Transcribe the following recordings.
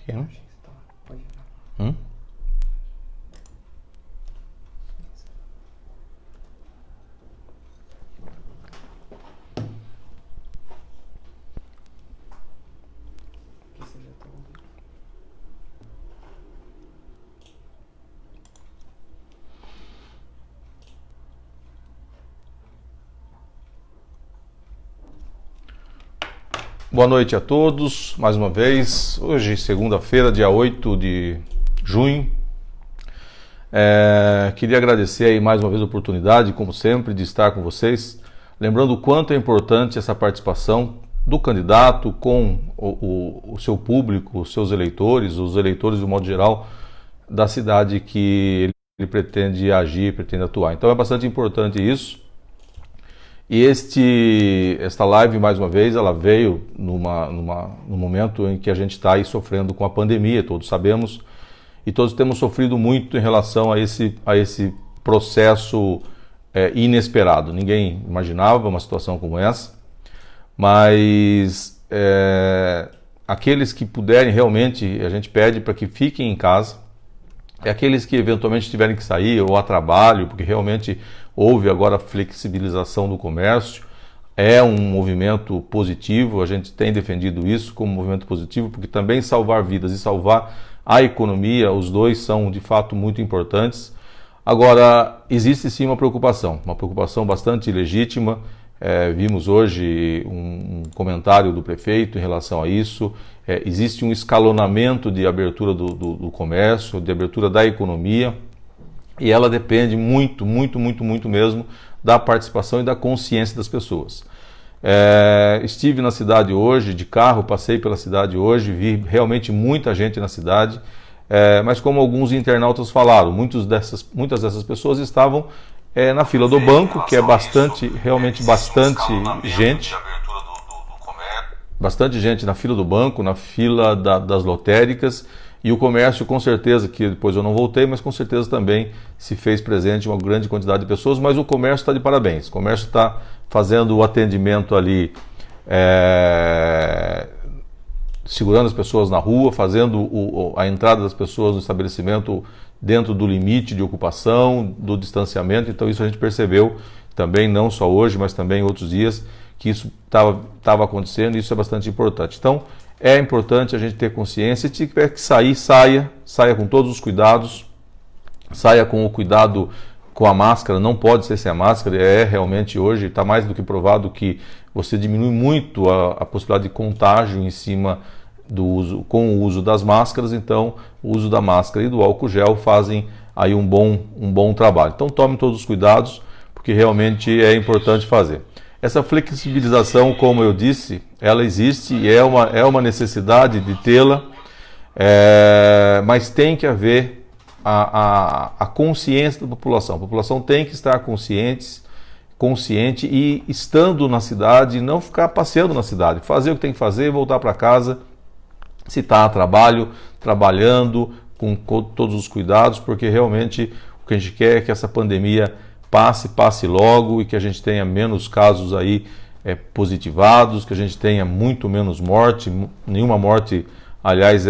aqui, né? Pode ir. Hum? Aqui você já tá ouvindo. Boa noite a todos, mais uma vez. Hoje, segunda-feira, dia 8 de junho. Queria agradecer aí mais uma vez a oportunidade, como sempre, de estar com vocês. Lembrando o quanto é importante essa participação do candidato com o seu público, os seus eleitores, os eleitores de um modo geral da cidade que ele pretende agir, pretende atuar. Então é bastante importante isso. E esta live, mais uma vez, ela veio num momento em que a gente está aí sofrendo com a pandemia, todos sabemos, e todos temos sofrido muito em relação a esse processo inesperado. Ninguém imaginava uma situação como essa, mas aqueles que puderem realmente, a gente pede para que fiquem em casa, e aqueles que eventualmente tiverem que sair ou a trabalho, porque realmente houve agora a flexibilização do comércio, é um movimento positivo, a gente tem defendido isso como um movimento positivo, porque também salvar vidas e salvar a economia, os dois são de fato muito importantes. Agora, existe sim uma preocupação bastante legítima. Vimos hoje um comentário do prefeito em relação a isso. Existe um escalonamento de abertura do comércio, de abertura da economia, e ela depende muito mesmo da participação e da consciência das pessoas. Estive na cidade hoje, de carro, passei pela cidade hoje, vi realmente muita gente na cidade, mas como alguns internautas falaram, muitas dessas pessoas estavam na fila do banco, que é realmente bastante gente. Bastante gente na fila do banco, na fila das lotéricas, e o comércio, com certeza, que depois eu não voltei, mas com certeza também se fez presente uma grande quantidade de pessoas, mas o comércio está de parabéns. O comércio está fazendo o atendimento ali, segurando as pessoas na rua, fazendo a entrada das pessoas no estabelecimento dentro do limite de ocupação, do distanciamento. Então isso a gente percebeu também, não só hoje, mas também em outros dias, que isso estava acontecendo, e isso é bastante importante. Então, é importante a gente ter consciência, se tiver que sair, saia com todos os cuidados, saia com o cuidado com a máscara, não pode ser sem a máscara, realmente hoje está mais do que provado que você diminui muito a possibilidade de contágio em cima com o uso das máscaras. Então o uso da máscara e do álcool gel fazem aí um bom trabalho. Então tome todos os cuidados, porque realmente é importante fazer. Essa flexibilização, como eu disse, ela existe e é uma necessidade de tê-la, mas tem que haver a consciência da população. A população tem que estar consciente e, estando na cidade, não ficar passeando na cidade, fazer o que tem que fazer, voltar para casa, se está a trabalho, trabalhando com todos os cuidados, porque realmente o que a gente quer é que essa pandemia passe logo, e que a gente tenha menos casos aí positivados, que a gente tenha muito menos morte. Nenhuma morte, aliás,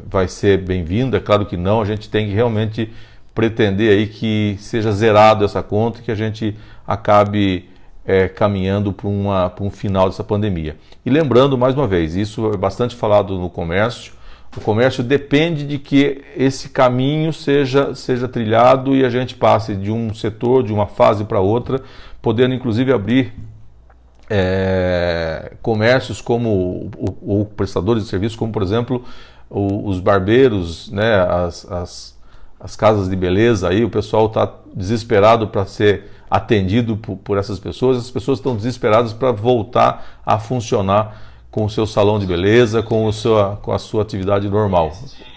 vai ser bem-vinda, claro que não. A gente tem que realmente pretender aí que seja zerado essa conta e que a gente acabe caminhando para um final dessa pandemia. E lembrando, mais uma vez, isso é bastante falado no comércio. O comércio depende de que esse caminho seja trilhado e a gente passe de um setor, de uma fase para outra, podendo inclusive abrir comércios ou prestadores de serviços, como por exemplo os barbeiros, né, as casas de beleza. Aí o pessoal está desesperado para ser atendido por essas pessoas. As pessoas estão desesperadas para voltar a funcionar com o seu salão de beleza, com a sua atividade normal.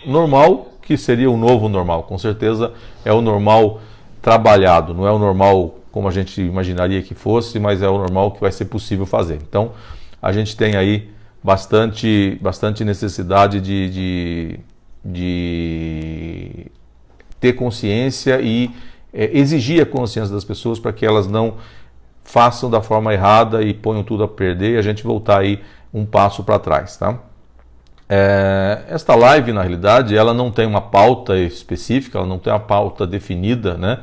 Normal, que seria o novo normal, com certeza é o normal trabalhado, não é o normal como a gente imaginaria que fosse, mas é o normal que vai ser possível fazer. Então, a gente tem aí bastante necessidade de ter consciência e exigir a consciência das pessoas para que elas não façam da forma errada e ponham tudo a perder e a gente voltar aí um passo para trás, tá? Esta live, na realidade, ela não tem uma pauta específica, ela não tem uma pauta definida, né?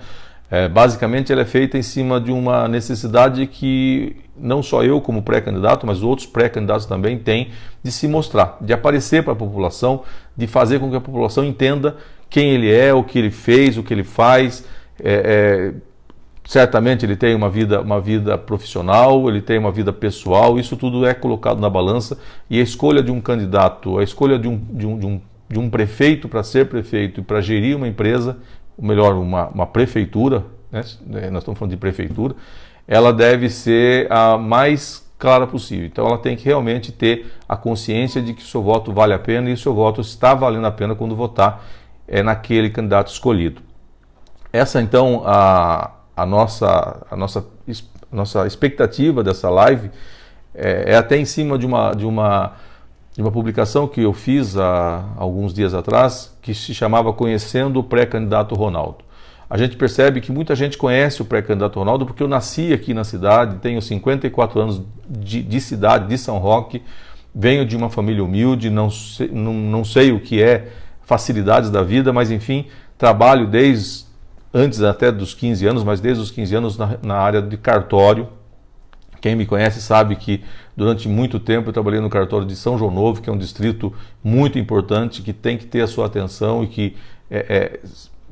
Basicamente, ela é feita em cima de uma necessidade que não só eu como pré-candidato, mas outros pré-candidatos também têm de se mostrar, de aparecer para a população, de fazer com que a população entenda quem ele é, o que ele fez, o que ele faz. Certamente ele tem uma vida profissional, ele tem uma vida pessoal, isso tudo é colocado na balança, e a escolha de um candidato, a escolha de um prefeito para ser prefeito e para gerir uma empresa, ou melhor, uma prefeitura, né? Nós estamos falando de prefeitura, ela deve ser a mais clara possível. Então ela tem que realmente ter a consciência de que o seu voto vale a pena e o seu voto está valendo a pena quando votar naquele candidato escolhido. Essa então a nossa expectativa dessa live é até em cima de uma publicação que eu fiz há alguns dias atrás, que se chamava Conhecendo o Pré-Candidato Ronaldo. A gente percebe que muita gente conhece o pré-candidato Ronaldo porque eu nasci aqui na cidade, tenho 54 anos de cidade, de São Roque, venho de uma família humilde, não sei o que é facilidades da vida, mas enfim, trabalho antes até dos 15 anos, mas desde os 15 anos na área de cartório. Quem me conhece sabe que durante muito tempo eu trabalhei no cartório de São João Novo, que é um distrito muito importante, que tem que ter a sua atenção e que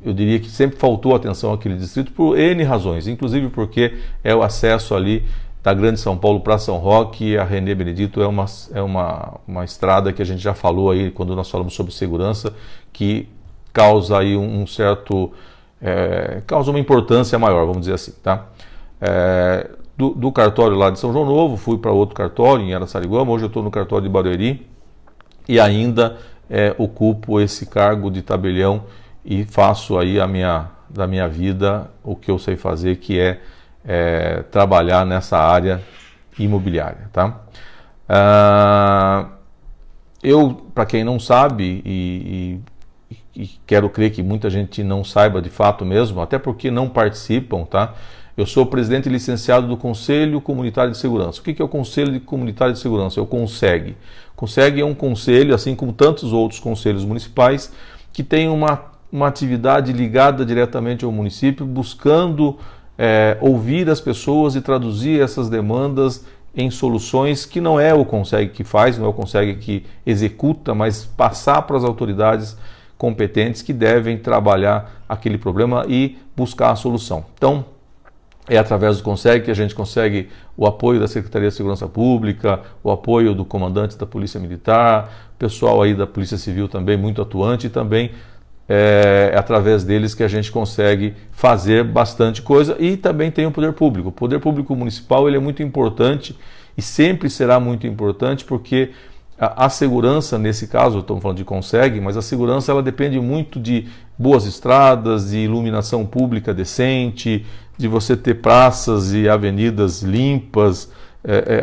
eu diria que sempre faltou atenção àquele distrito por N razões, inclusive porque é o acesso ali da Grande São Paulo para São Roque. A René Benedito é uma estrada que a gente já falou aí quando nós falamos sobre segurança, que causa aí causa uma importância maior, vamos dizer assim, tá? Do cartório lá de São João Novo, fui para outro cartório em Araçariguama, hoje eu estou no cartório de Barueri e ainda ocupo esse cargo de tabelião e faço aí da minha vida o que eu sei fazer, que é trabalhar nessa área imobiliária, tá? Para quem não sabe, e quero crer que muita gente não saiba de fato mesmo, até porque não participam, tá? Eu sou presidente licenciado do Conselho Comunitário de Segurança. O que é o Conselho Comunitário de Segurança? É o CONSEG. O CONSEG é um conselho, assim como tantos outros conselhos municipais, que tem uma atividade ligada diretamente ao município, buscando ouvir as pessoas e traduzir essas demandas em soluções que não é o CONSEG que faz, não é o CONSEG que executa, mas passar para as autoridades competentes que devem trabalhar aquele problema e buscar a solução. Então, é através do CONSEG que a gente consegue o apoio da Secretaria de Segurança Pública, o apoio do comandante da Polícia Militar, pessoal aí da Polícia Civil também muito atuante, e também é através deles que a gente consegue fazer bastante coisa. E também tem o poder público. O poder público municipal ele é muito importante e sempre será muito importante, porque a segurança, nesse caso, estamos falando de CONSEG, mas a segurança ela depende muito de boas estradas, de iluminação pública decente, de você ter praças e avenidas limpas,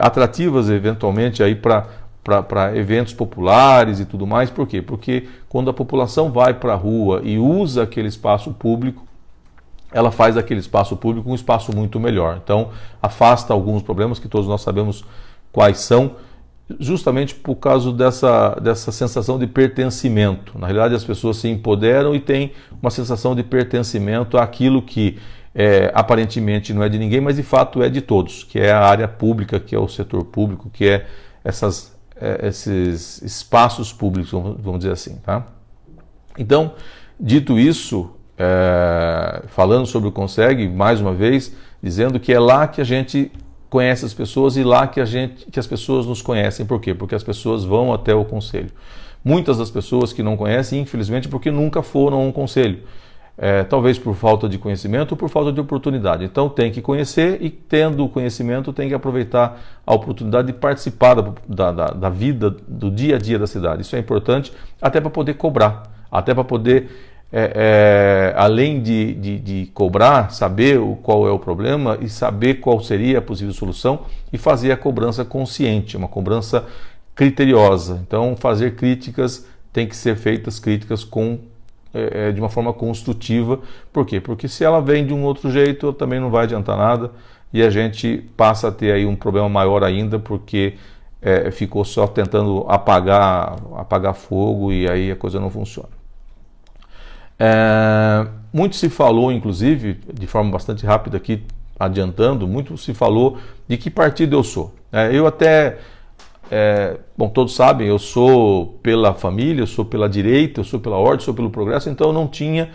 atrativas eventualmente aí para eventos populares e tudo mais. Por quê? Porque quando a população vai para a rua e usa aquele espaço público, ela faz daquele espaço público um espaço muito melhor. Então, afasta alguns problemas que todos nós sabemos quais são, justamente por causa dessa sensação de pertencimento. Na realidade, as pessoas se empoderam e têm uma sensação de pertencimento àquilo que aparentemente não é de ninguém, mas de fato é de todos, que é a área pública, que é o setor público, que é esses espaços públicos, vamos dizer assim, tá? Então, dito isso, falando sobre o CONSEG, mais uma vez, dizendo que é lá que a gente conhece as pessoas e lá que as pessoas nos conhecem. Por quê? Porque as pessoas vão até o conselho. Muitas das pessoas que não conhecem, infelizmente, porque nunca foram a um conselho. Talvez por falta de conhecimento ou por falta de oportunidade. Então tem que conhecer e, tendo o conhecimento, tem que aproveitar a oportunidade de participar da vida, do dia a dia da cidade. Isso é importante até para poder cobrar, até para poder, além de cobrar, saber qual é o problema e saber qual seria a possível solução e fazer a cobrança consciente, uma cobrança criteriosa. Então fazer críticas, tem que ser feitas críticas de uma forma construtiva. Por quê? Porque se ela vem de um outro jeito, também não vai adiantar nada e a gente passa a ter aí um problema maior ainda, porque ficou só tentando apagar fogo e aí a coisa não funciona. Muito se falou, inclusive, de forma bastante rápida aqui, adiantando, muito se falou de que partido eu sou. Eu até, bom, todos sabem, eu sou pela família, eu sou pela direita, eu sou pela ordem, eu sou pelo progresso, então eu não tinha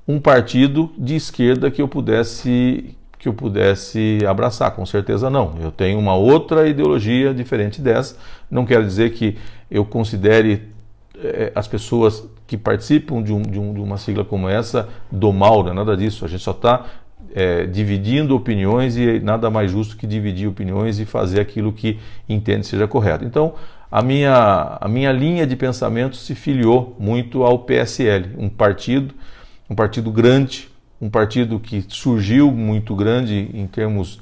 um partido de esquerda que eu pudesse abraçar, com certeza não. Eu tenho uma outra ideologia diferente dessa, não quero dizer que eu considere as pessoas que participam de uma sigla como essa do mal, não é nada disso, a gente só está dividindo opiniões e nada mais justo que dividir opiniões e fazer aquilo que entende seja correto. Então, a minha linha de pensamento se filiou muito ao PSL, um partido grande, um partido que surgiu muito grande em termos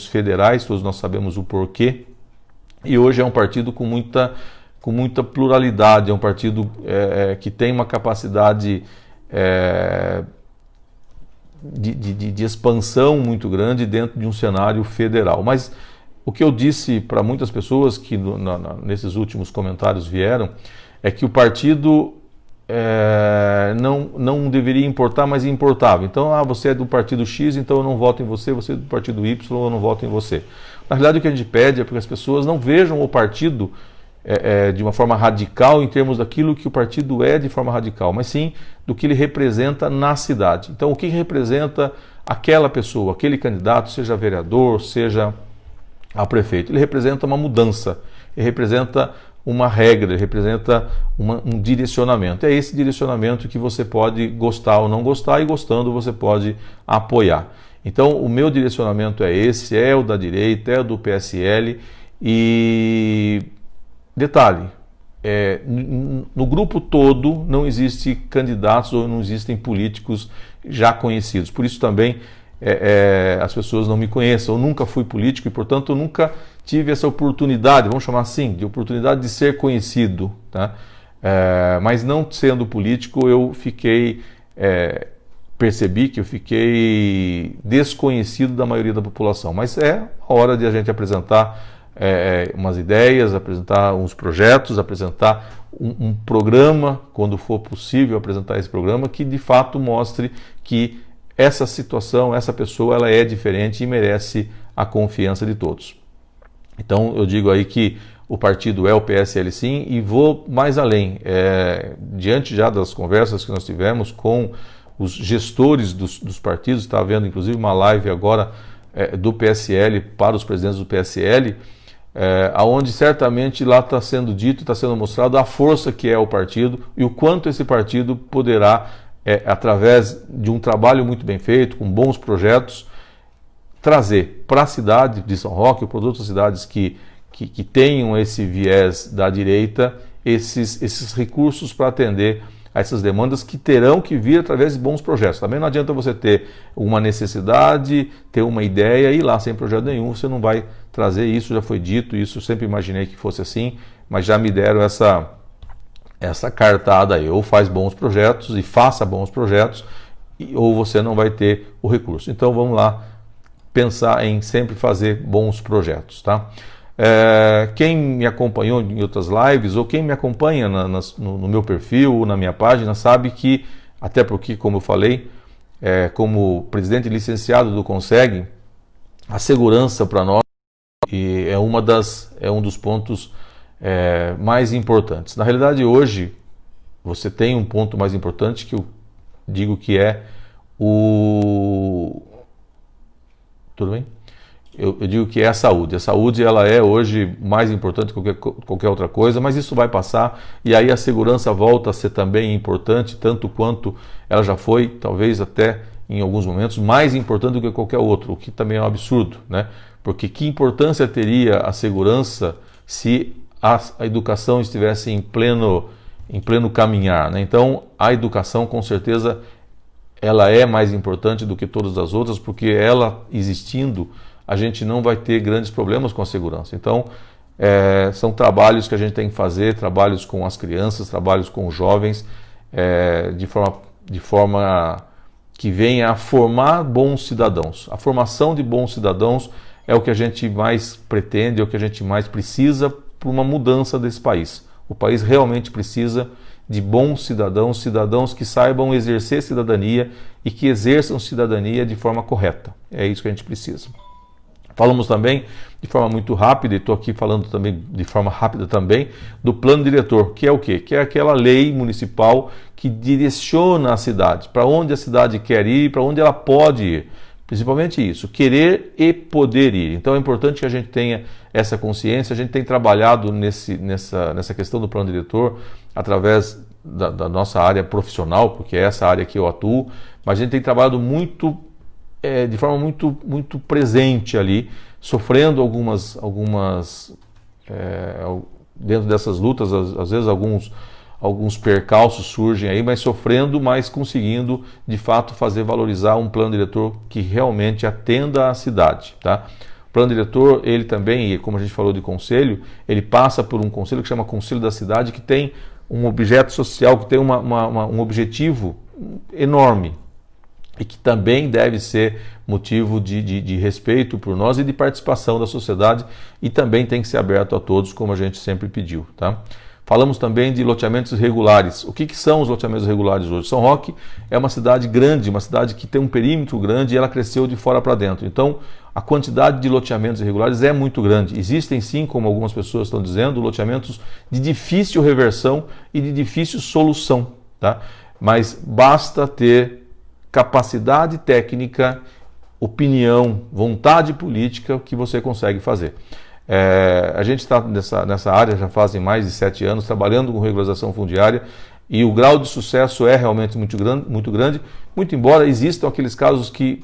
federais, todos nós sabemos o porquê, e hoje é um partido com muita pluralidade, é um partido que tem uma capacidade de expansão muito grande dentro de um cenário federal. Mas o que eu disse para muitas pessoas que nesses últimos comentários vieram é que o partido não deveria importar, mas importava. Então, você é do partido X, então eu não voto em você, você é do partido Y, eu não voto em você. Na realidade, o que a gente pede é para que as pessoas não vejam o partido de uma forma radical em termos daquilo que o partido é de forma radical, mas sim do que ele representa na cidade. Então, o que representa aquela pessoa, aquele candidato, seja vereador, seja a prefeito? Ele representa uma mudança, ele representa uma regra, ele representa um direcionamento. É esse direcionamento que você pode gostar ou não gostar, e gostando você pode apoiar. Então, o meu direcionamento é esse, é o da direita, é o do PSL, e detalhe, no grupo todo não existe candidatos ou não existem políticos já conhecidos. Por isso também as pessoas não me conhecem. Eu nunca fui político e, portanto, eu nunca tive essa oportunidade, vamos chamar assim, de oportunidade de ser conhecido. Tá? Mas não sendo político, eu percebi que eu fiquei desconhecido da maioria da população. Mas é a hora de a gente apresentar umas ideias, apresentar uns projetos, apresentar um programa, quando for possível apresentar esse programa, que de fato mostre que essa situação, essa pessoa, ela é diferente e merece a confiança de todos. Então eu digo aí que o partido é o PSL sim, e vou mais além. Diante já das conversas que nós tivemos com os gestores dos partidos, está havendo inclusive uma live agora do PSL para os presidentes do PSL, onde certamente lá está sendo dito, está sendo mostrado a força que é o partido e o quanto esse partido poderá, através de um trabalho muito bem feito, com bons projetos, trazer para a cidade de São Roque, ou para outras cidades que tenham esse viés da direita, esses recursos para atender a essas demandas que terão que vir através de bons projetos. Também não adianta você ter uma necessidade, ter uma ideia e ir lá sem projeto nenhum, você não vai trazer isso, já foi dito, isso eu sempre imaginei que fosse assim, mas já me deram essa cartada aí, ou faz bons projetos e faça bons projetos, ou você não vai ter o recurso. Então vamos lá pensar em sempre fazer bons projetos, tá? Quem me acompanhou em outras lives, ou quem me acompanha no meu perfil ou na minha página, sabe que, até porque, como eu falei, como presidente licenciado do CONSEG, a segurança para nós é um dos pontos mais importantes. Na realidade, hoje, você tem um ponto mais importante que eu digo que é Tudo bem? Eu digo que é a saúde. A saúde, ela é hoje mais importante que qualquer outra coisa, mas isso vai passar e aí a segurança volta a ser também importante, tanto quanto ela já foi, talvez até em alguns momentos, mais importante do que qualquer outro, o que também é um absurdo, né? Porque que importância teria a segurança se a educação estivesse em pleno caminhar, né? Então, a educação, com certeza, ela é mais importante do que todas as outras, porque ela existindo, a gente não vai ter grandes problemas com a segurança. Então, são trabalhos que a gente tem que fazer, trabalhos com as crianças, trabalhos com os jovens, de forma que venha a formar bons cidadãos. A formação de bons cidadãos é o que a gente mais pretende, é o que a gente mais precisa para uma mudança desse país. O país realmente precisa de bons cidadãos, cidadãos que saibam exercer cidadania e que exerçam cidadania de forma correta. É isso que a gente precisa. Falamos também de forma muito rápida, e estou aqui falando também de forma rápida também, do plano diretor, que é o quê? Que é aquela lei municipal que direciona a cidade, para onde a cidade quer ir, para onde ela pode ir. Principalmente isso, querer e poder ir. Então é importante que a gente tenha essa consciência. A gente tem trabalhado nessa questão do plano diretor através da nossa área profissional, porque é essa área que eu atuo, mas a gente tem trabalhado de forma muito presente ali, sofrendo dentro dessas lutas, às vezes alguns percalços surgem aí, mas sofrendo, mas conseguindo de fato fazer valorizar um plano diretor que realmente atenda à cidade, tá? O plano diretor, ele também, como a gente falou de conselho, ele passa por um conselho que chama Conselho da Cidade, que tem um objeto social, que tem um objetivo enorme, e que também deve ser motivo de respeito por nós e de participação da sociedade, e também tem que ser aberto a todos, como a gente sempre pediu, tá? Falamos também de loteamentos regulares. O que são os loteamentos regulares hoje? São Roque é uma cidade grande, uma cidade que tem um perímetro grande e ela cresceu de fora para dentro. Então, a quantidade de loteamentos irregulares é muito grande. Existem sim, como algumas pessoas estão dizendo, loteamentos de difícil reversão e de difícil solução, tá? Mas basta ter capacidade técnica, opinião, vontade política que você consegue fazer. A gente está nessa área já fazem mais de 7 anos, trabalhando com regularização fundiária, e o grau de sucesso é realmente muito grande, muito embora existam aqueles casos que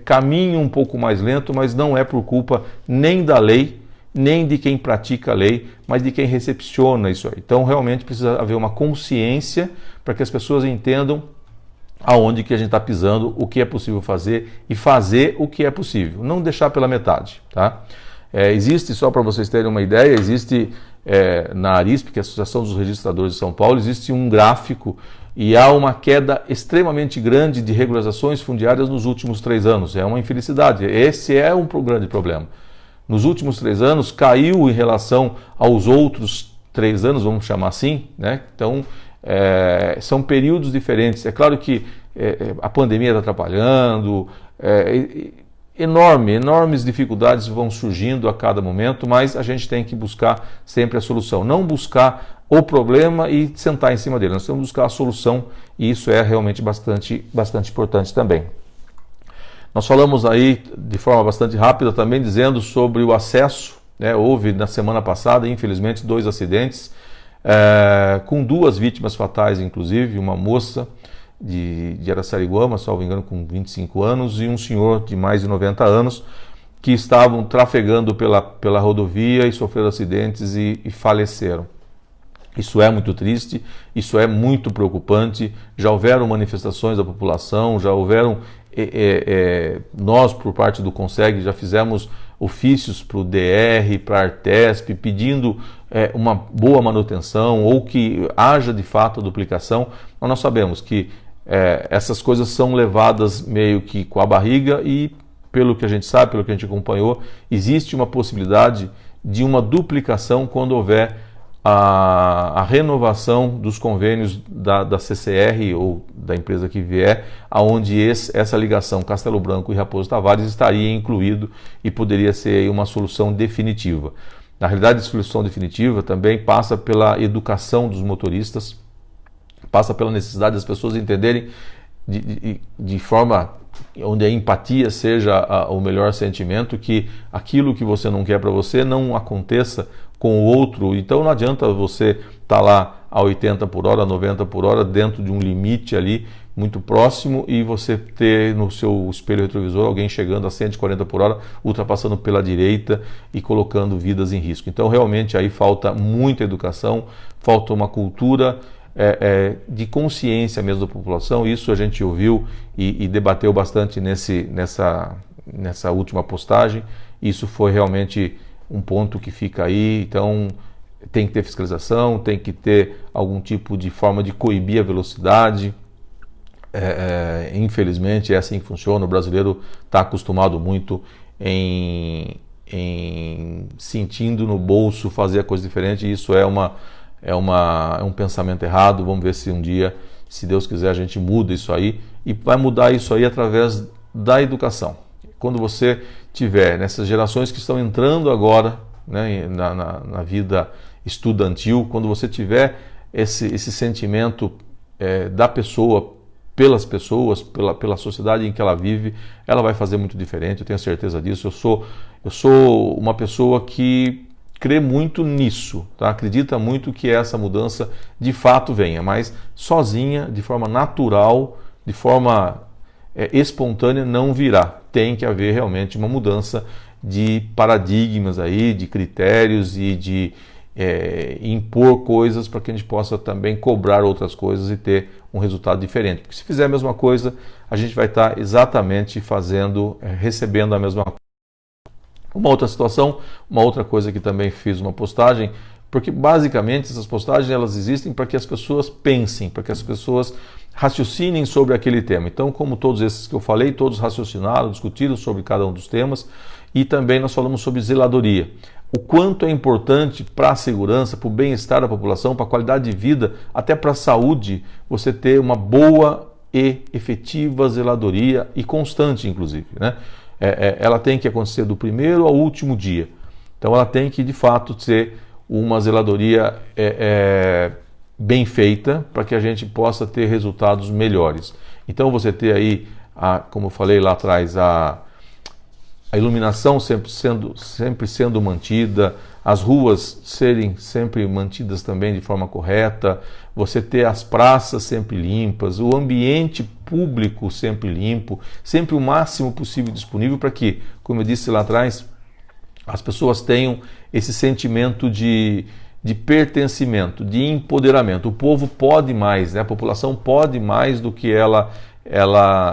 caminham um pouco mais lento, mas não é por culpa nem da lei, nem de quem pratica a lei, mas de quem recepciona isso aí. Então realmente precisa haver uma consciência para que as pessoas entendam aonde que a gente está pisando, o que é possível fazer e fazer o que é possível, não deixar pela metade, tá? Existe, só para vocês terem uma ideia, existe na ARISP, que é a Associação dos Registradores de São Paulo, existe um gráfico e há uma queda extremamente grande de regularizações fundiárias nos últimos 3 anos. É uma infelicidade, esse é um grande problema. Nos últimos 3 anos caiu em relação aos outros 3 anos, vamos chamar assim, né? Então, são períodos diferentes. É claro que a pandemia está atrapalhando, enormes dificuldades vão surgindo a cada momento, mas a gente tem que buscar sempre a solução. Não buscar o problema e sentar em cima dele. Nós temos que buscar a solução, e isso é realmente bastante importante também. Nós falamos aí de forma bastante rápida também, dizendo sobre o acesso, né? Houve na semana passada, infelizmente, 2 acidentes, com 2 vítimas fatais, inclusive, uma moça de Araçariguama, salvo engano, com 25 anos, e um senhor de mais de 90 anos, que estavam trafegando pela rodovia e sofreram acidentes e faleceram. Isso é muito triste, isso é muito preocupante. Já houveram manifestações da população, já houveram, nós, por parte do CONSEG, já fizemos ofícios para o DR, para a Artesp, pedindo uma boa manutenção ou que haja de fato a duplicação. Mas nós sabemos que essas coisas são levadas meio que com a barriga, e pelo que a gente sabe, pelo que a gente acompanhou, existe uma possibilidade de uma duplicação quando houver a renovação dos convênios da CCR ou da empresa que vier, aonde essa ligação Castelo Branco e Raposo Tavares estaria incluído e poderia ser aí uma solução definitiva. Na realidade, a solução definitiva também passa pela educação dos motoristas, passa pela necessidade das pessoas entenderem de forma onde a empatia seja o melhor sentimento, que aquilo que você não quer para você não aconteça com o outro. Então não adianta você estar lá a 80 por hora, 90 por hora, dentro de um limite ali muito próximo, e você ter no seu espelho retrovisor alguém chegando a 140 por hora, ultrapassando pela direita e colocando vidas em risco. Então realmente aí falta muita educação, falta uma cultura de consciência mesmo da população. Isso a gente ouviu e debateu bastante nessa última postagem. Isso foi realmente um ponto que fica aí. Então tem que ter fiscalização, tem que ter algum tipo de forma de coibir a velocidade. infelizmente é assim que funciona. O brasileiro está acostumado muito em sentindo no bolso fazer a coisa diferente, e isso é um pensamento errado. Vamos ver se um dia, se Deus quiser, a gente muda isso aí, e vai mudar isso aí através da educação. Quando você tiver nessas gerações que estão entrando agora, né, na vida estudantil, quando você tiver esse sentimento da pessoa, pelas pessoas, pela sociedade em que ela vive, ela vai fazer muito diferente, eu tenho certeza disso. Eu sou uma pessoa que crê muito nisso, tá? Acredita muito que essa mudança de fato venha, mas sozinha, de forma natural, de forma espontânea, não virá. Tem que haver realmente uma mudança de paradigmas aí, de critérios e de impor coisas para que a gente possa também cobrar outras coisas e ter um resultado diferente. Porque se fizer a mesma coisa, a gente vai estar exatamente recebendo a mesma coisa. Uma outra situação, uma outra coisa que também fiz uma postagem, porque basicamente essas postagens elas existem para que as pessoas pensem, para que as pessoas raciocinem sobre aquele tema. Então, como todos esses que eu falei, todos raciocinaram, discutiram sobre cada um dos temas, e também nós falamos sobre zeladoria. O quanto é importante para a segurança, para o bem-estar da população, para a qualidade de vida, até para a saúde, você ter uma boa e efetiva zeladoria, e constante, inclusive, né? Ela tem que acontecer do primeiro ao último dia. Então ela tem que, de fato, ser uma zeladoria bem feita, para que a gente possa ter resultados melhores. Então você ter aí, como eu falei lá atrás, a iluminação sempre sendo mantida, as ruas serem sempre mantidas também de forma correta, você ter as praças sempre limpas, o ambiente público sempre limpo, sempre o máximo possível disponível para que, como eu disse lá atrás, as pessoas tenham esse sentimento de pertencimento, de empoderamento. O povo pode mais, né? A população pode mais do que ela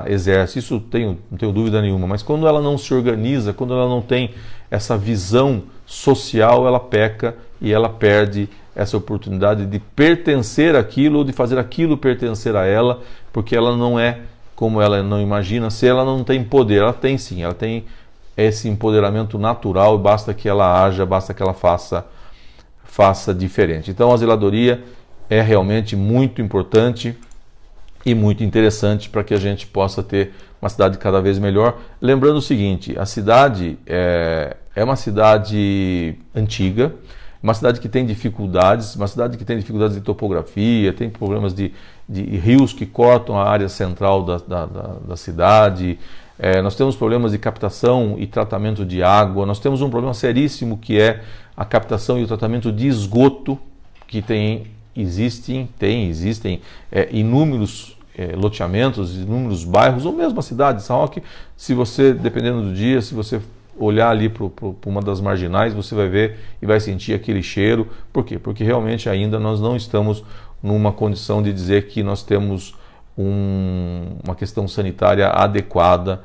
exerce. Isso não tenho dúvida nenhuma, mas quando ela não se organiza, quando ela não tem essa visão social, ela peca e ela perde essa oportunidade de pertencer àquilo, ou de fazer aquilo pertencer a ela, porque ela não é como ela não imagina ser. Ela não tem poder. Ela tem sim, ela tem esse empoderamento natural, e basta que ela haja, basta que ela faça diferente. Então a zeladoria é realmente muito importante e muito interessante para que a gente possa ter uma cidade cada vez melhor. Lembrando o seguinte, a cidade é uma cidade antiga, uma cidade que tem dificuldades, de topografia, tem problemas de rios que cortam a área central da cidade, nós temos problemas de captação e tratamento de água, nós temos um problema seríssimo que é a captação e o tratamento de esgoto, que existem inúmeros loteamentos, inúmeros bairros, ou mesmo a cidade de São Roque. Se você, dependendo do dia, se você olhar ali para uma das marginais, você vai ver e vai sentir aquele cheiro. Por quê? Porque realmente ainda nós não estamos numa condição de dizer que nós temos uma questão sanitária adequada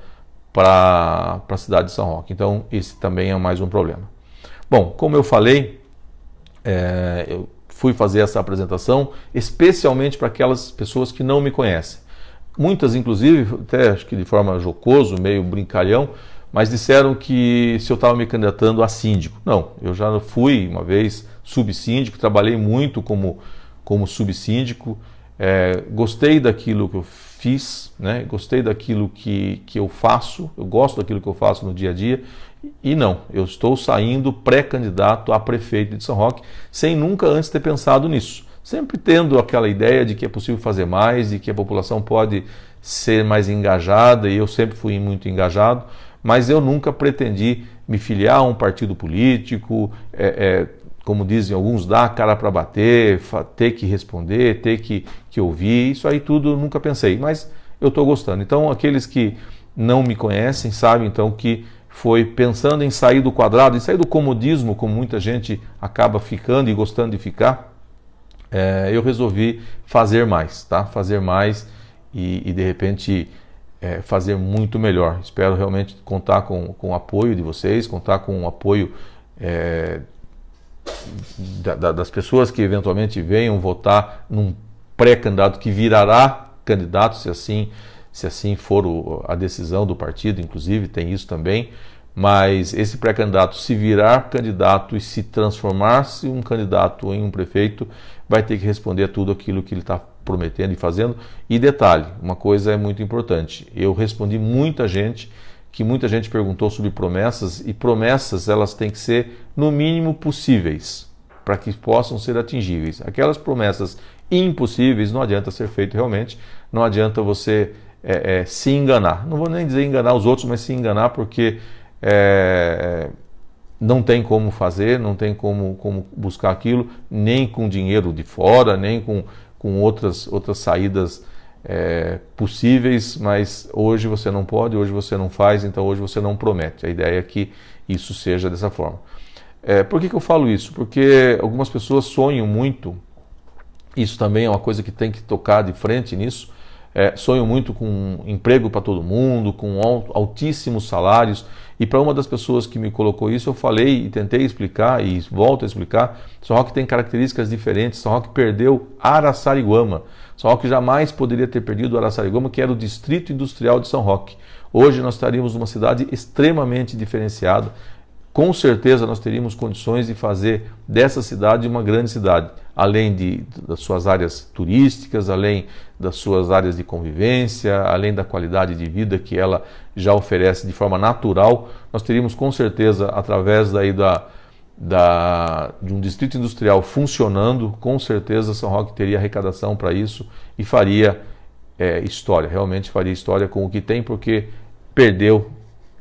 para a cidade de São Roque. Então, esse também é mais um problema. Bom, como eu falei, eu fui fazer essa apresentação especialmente para aquelas pessoas que não me conhecem. Muitas, inclusive, até acho que de forma jocoso, meio brincalhão, mas disseram que se eu estava me candidatando a síndico. Não, eu já fui uma vez subsíndico, trabalhei muito como subsíndico, gostei daquilo que eu fiz, né? Gostei daquilo que eu faço, eu gosto daquilo que eu faço no dia a dia, e não, eu estou saindo pré-candidato a prefeito de São Roque, sem nunca antes ter pensado nisso. Sempre tendo aquela ideia de que é possível fazer mais, de que a população pode ser mais engajada, e eu sempre fui muito engajado, mas eu nunca pretendi me filiar a um partido político, como dizem alguns, dar a cara para bater, ter que responder, ter que ouvir. Isso aí tudo eu nunca pensei, mas eu estou gostando. Então, aqueles que não me conhecem sabem então que foi pensando em sair do quadrado, em sair do comodismo, como muita gente acaba ficando e gostando de ficar. Eu resolvi fazer mais, tá? Fazer mais e de repente fazer muito melhor. Espero realmente contar com o apoio de vocês, contar com o apoio das pessoas que eventualmente venham votar num pré-candidato que virará candidato, se assim for a decisão do partido, inclusive tem isso também, mas esse pré-candidato, se virar candidato e se transformar-se um candidato em um prefeito, vai ter que responder a tudo aquilo que ele está prometendo e fazendo. E detalhe, uma coisa é muito importante, eu respondi muita gente perguntou sobre promessas, e promessas elas têm que ser no mínimo possíveis, para que possam ser atingíveis. Aquelas promessas impossíveis não adianta ser feito realmente, não adianta você se enganar. Não vou nem dizer enganar os outros, mas se enganar porque não tem como fazer, não tem como buscar aquilo, nem com dinheiro de fora, nem com outras saídas possíveis, mas hoje você não pode, hoje você não faz, então hoje você não promete. A ideia é que isso seja dessa forma. Por que eu falo isso? Porque algumas pessoas sonham muito, isso também é uma coisa que tem que tocar de frente nisso, sonham muito com emprego para todo mundo, com altíssimos salários, e para uma das pessoas que me colocou isso, eu falei e tentei explicar, e volto a explicar, São Roque tem características diferentes. São Roque perdeu Araçariguama. São Roque jamais poderia ter perdido Araçariguama, que era o distrito industrial de São Roque. Hoje nós estaríamos numa cidade extremamente diferenciada. Com certeza nós teríamos condições de fazer dessa cidade uma grande cidade, além das suas áreas turísticas, além das suas áreas de convivência, além da qualidade de vida que ela já oferece de forma natural. Nós teríamos com certeza, através daí de um distrito industrial funcionando, com certeza São Roque teria arrecadação para isso e faria história, realmente faria história com o que tem, porque perdeu.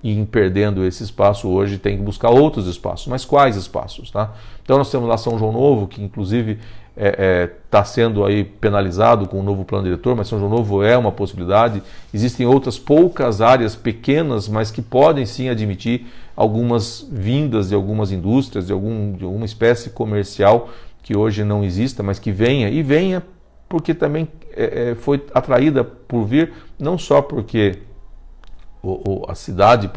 E em perdendo esse espaço hoje tem que buscar outros espaços. Mas quais espaços? Tá? Então nós temos lá São João Novo, que inclusive está sendo aí penalizado com o novo plano diretor, mas São João Novo é uma possibilidade. Existem outras poucas áreas pequenas, mas que podem sim admitir algumas vindas de algumas indústrias, de alguma espécie comercial que hoje não exista, mas que venha. E venha porque também foi atraída por vir, não só porque a cidade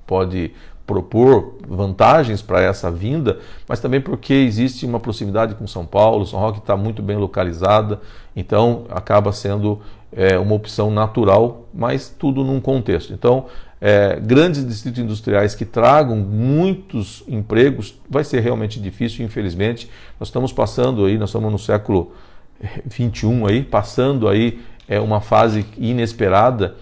pode propor vantagens para essa vinda, mas também porque existe uma proximidade com São Paulo. São Roque está muito bem localizada, então acaba sendo uma opção natural, mas tudo num contexto. Então, grandes distritos industriais que tragam muitos empregos vai ser realmente difícil, infelizmente. Nós estamos passando aí, nós estamos no século XXI aí, passando aí uma fase inesperada.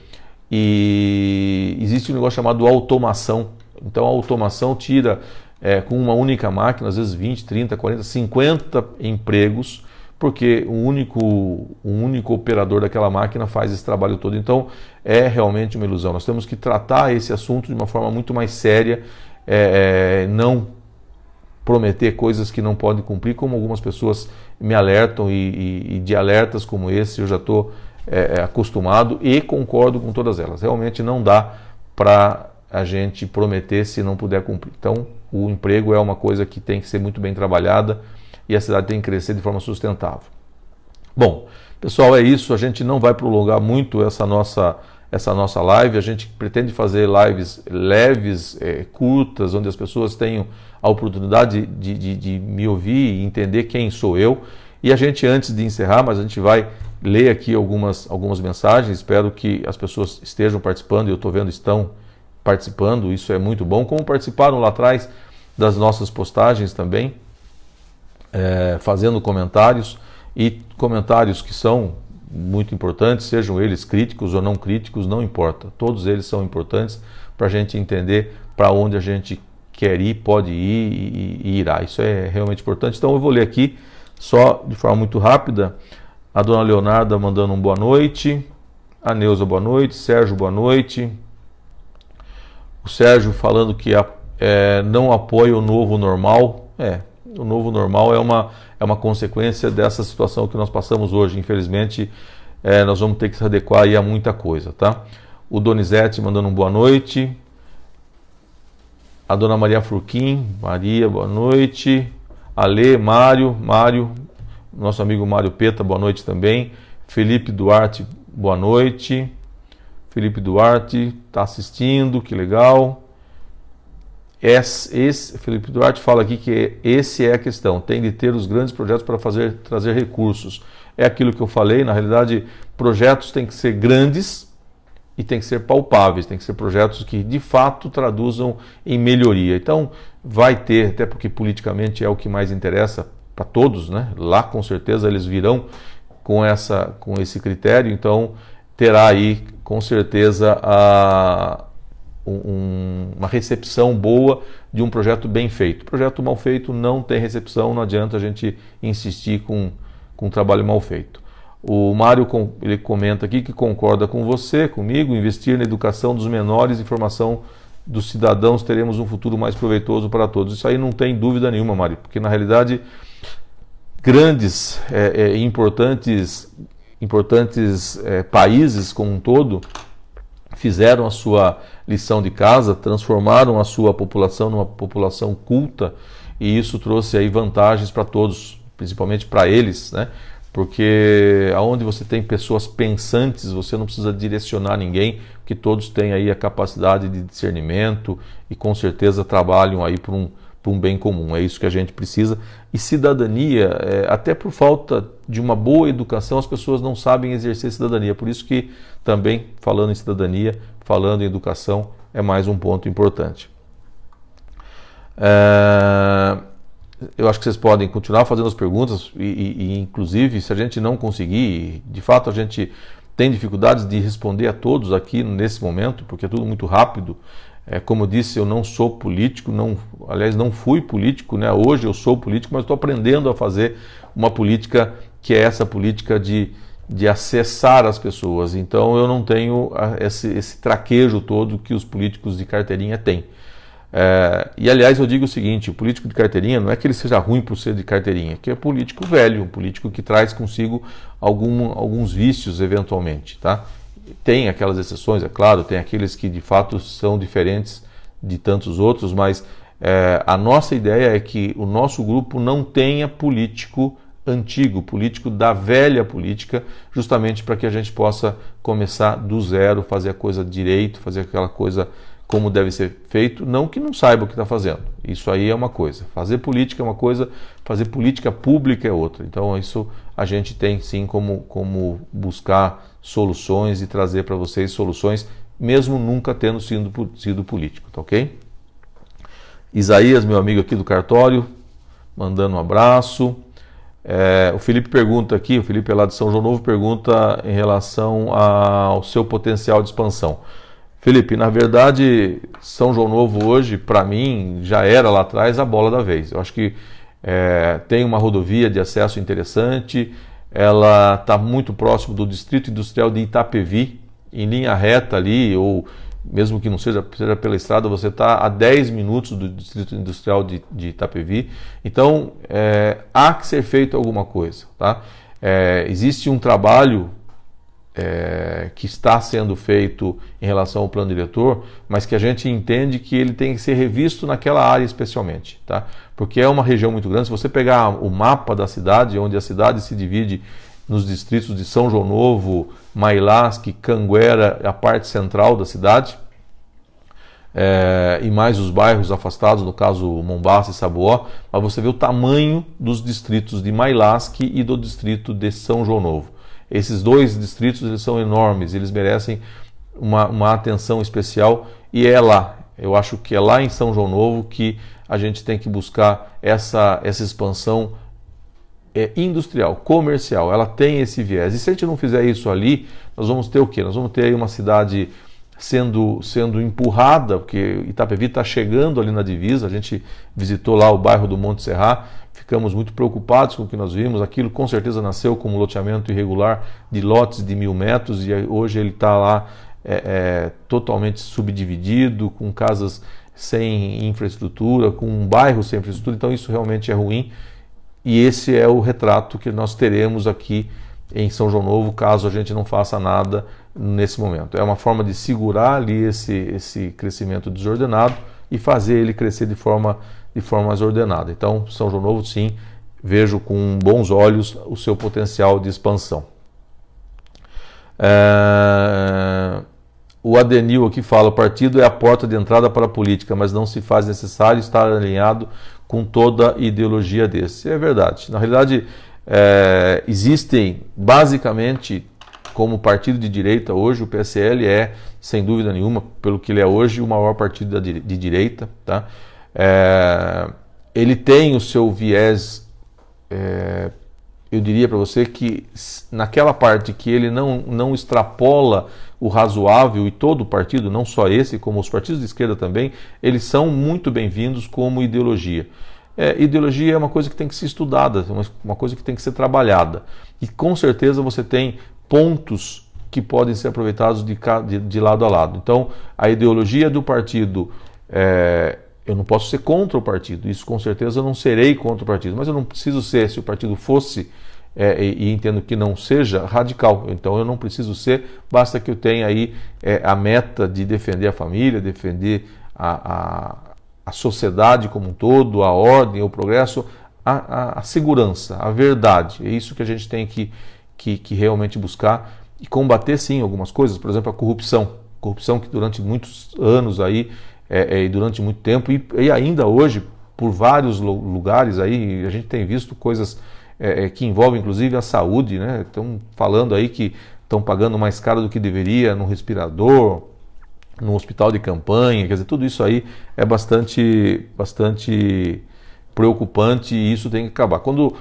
E existe um negócio chamado automação. Então a automação tira com uma única máquina, às vezes 20, 30, 40, 50 empregos, porque um único operador daquela máquina faz esse trabalho todo. Então é realmente uma ilusão. Nós temos que tratar esse assunto de uma forma muito mais séria, não prometer coisas que não podem cumprir, como algumas pessoas me alertam, e de alertas como esse eu já estou acostumado e concordo com todas elas. Realmente não dá para a gente prometer se não puder cumprir. Então, o emprego é uma coisa que tem que ser muito bem trabalhada e a cidade tem que crescer de forma sustentável. Bom, pessoal, é isso. A gente não vai prolongar muito essa nossa live. A gente pretende fazer lives leves, curtas, onde as pessoas tenham a oportunidade de me ouvir e entender quem sou eu. E a gente, antes de encerrar, mas a gente vai ler aqui algumas mensagens. Espero que as pessoas estejam participando, e eu estou vendo estão participando, isso é muito bom. Como participaram lá atrás das nossas postagens também, fazendo comentários, e comentários que são muito importantes, sejam eles críticos ou não críticos, não importa. Todos eles são importantes para a gente entender para onde a gente quer ir, pode ir e irá. Isso é realmente importante. Então eu vou ler aqui, só de forma muito rápida. A dona Leonarda mandando um boa noite, a Neuza boa noite, Sérgio boa noite, o Sérgio falando que não apoia o novo normal. O novo normal é uma consequência dessa situação que nós passamos hoje. Infelizmente, nós vamos ter que se adequar aí a muita coisa, tá? O Donizete mandando um boa noite, a dona Maria Furquim, Maria, boa noite, Ale, Mário, nosso amigo Mário Peta, boa noite também. Felipe Duarte, boa noite. Felipe Duarte está assistindo, que legal. Felipe Duarte fala aqui que essa é a questão, tem de ter os grandes projetos para trazer recursos. é aquilo que eu falei, na realidade, projetos têm que ser grandes e têm que ser palpáveis, têm que ser projetos que de fato traduzam em melhoria. Então, vai ter, até porque politicamente é o que mais interessa para todos, né? Lá com certeza eles virão com esse critério, então terá aí com certeza uma recepção boa de um projeto bem feito. Projeto mal feito não tem recepção, não adianta a gente insistir com um trabalho mal feito. O Mário ele comenta aqui que concorda com você, comigo, investir na educação dos menores e formação dos cidadãos, teremos um futuro mais proveitoso para todos. Isso aí não tem dúvida nenhuma, Mário, porque na realidade grandes e importantes países como um todo fizeram a sua lição de casa, transformaram a sua população numa população culta, e isso trouxe aí vantagens para todos, principalmente para eles, né? Porque aonde você tem pessoas pensantes, você não precisa direcionar ninguém, porque todos têm aí a capacidade de discernimento e com certeza trabalham aí por um bem comum. É isso que a gente precisa. E cidadania, até por falta de uma boa educação, as pessoas não sabem exercer cidadania. Por isso que também, falando em cidadania, falando em educação, é mais um ponto importante. Eu acho que vocês podem continuar fazendo as perguntas e inclusive, se a gente não conseguir, de fato a gente tem dificuldades de responder a todos aqui nesse momento, porque é tudo muito rápido. Como eu disse, eu não sou político, aliás, não fui político, né? Hoje eu sou político, mas estou aprendendo a fazer uma política que é essa política de acessar as pessoas. Então eu não tenho esse traquejo todo que os políticos de carteirinha têm. E aliás eu digo o seguinte, o político de carteirinha não é que ele seja ruim por ser de carteirinha, que é político velho, um político que traz consigo alguns vícios eventualmente, tá? Tem aquelas exceções, é claro, tem aqueles que de fato são diferentes de tantos outros, mas a nossa ideia é que o nosso grupo não tenha político antigo, político da velha política, justamente para que a gente possa começar do zero, fazer a coisa direito, fazer aquela coisa como deve ser feito, não que não saiba o que está fazendo. Isso aí é uma coisa. Fazer política é uma coisa, fazer política pública é outra. Então isso a gente tem sim como buscar soluções e trazer para vocês soluções, mesmo nunca tendo sido político, tá ok? Isaías, meu amigo aqui do cartório, mandando um abraço. O Felipe pergunta aqui, o Felipe é lá de São João Novo, pergunta em relação ao seu potencial de expansão. Felipe, na verdade, São João Novo hoje, para mim, já era lá atrás a bola da vez. Eu acho que tem uma rodovia de acesso interessante, ela está muito próximo do Distrito Industrial de Itapevi, em linha reta ali, ou mesmo que não seja pela estrada, você está a 10 minutos do Distrito Industrial de Itapevi. Então, há que ser feito alguma coisa, tá? Existe um trabalho que está sendo feito em relação ao plano diretor, mas que a gente entende que ele tem que ser revisto naquela área especialmente, tá? Porque é uma região muito grande. Se você pegar o mapa da cidade, onde a cidade se divide nos distritos de São João Novo, Mailasque, Canguera, a parte central da cidade, e mais os bairros afastados, no caso Mombaça e Saboó, mas você vê o tamanho dos distritos de Mailasque e do distrito de São João Novo. Esses dois distritos eles são enormes, eles merecem uma atenção especial, e é lá, eu acho que é lá em São João Novo que a gente tem que buscar essa expansão industrial, comercial. Ela tem esse viés, e se a gente não fizer isso ali, nós vamos ter o quê? Nós vamos ter aí uma cidade sendo empurrada, porque Itapevi está chegando ali na divisa. A gente visitou lá o bairro do Monte Serra, ficamos muito preocupados com o que nós vimos. Aquilo com certeza nasceu como loteamento irregular de lotes de 1.000 metros, e hoje ele está lá totalmente subdividido, com casas sem infraestrutura, com um bairro sem infraestrutura. Então isso realmente é ruim, e esse é o retrato que nós teremos aqui em São João Novo, caso a gente não faça nada nesse momento. É uma forma de segurar ali esse crescimento desordenado e fazer ele crescer de forma mais ordenada. Então, São João Novo, sim, vejo com bons olhos o seu potencial de expansão. O Adenil aqui fala: o partido é a porta de entrada para a política, mas não se faz necessário estar alinhado com toda a ideologia desse. É verdade. Na realidade, Existem, basicamente, como partido de direita hoje, o PSL é, sem dúvida nenhuma, pelo que ele é hoje, o maior partido de direita. Tá? Ele tem o seu viés, eu diria para você que naquela parte que ele não extrapola o razoável, e todo o partido, não só esse, como os partidos de esquerda também, eles são muito bem-vindos como ideologia. Ideologia é uma coisa que tem que ser estudada, uma coisa que tem que ser trabalhada. E com certeza você tem pontos que podem ser aproveitados de lado a lado. Então, a ideologia do partido, eu não posso ser contra o partido, isso com certeza eu não serei contra o partido, mas eu não preciso ser, se o partido fosse, e entendo que não seja, radical. Então eu não preciso ser, basta que eu tenha aí a meta de defender a família, defender a sociedade como um todo, a ordem, o progresso, a segurança, a verdade. É isso que a gente tem que realmente buscar e combater, sim, algumas coisas. Por exemplo, a corrupção. Corrupção que durante muitos anos aí, e durante muito tempo, e ainda hoje, por vários lugares aí, a gente tem visto coisas que envolvem inclusive a saúde, né? Estão falando aí que estão pagando mais caro do que deveria no respirador, no hospital de campanha, quer dizer, tudo isso aí é bastante preocupante e isso tem que acabar. Quando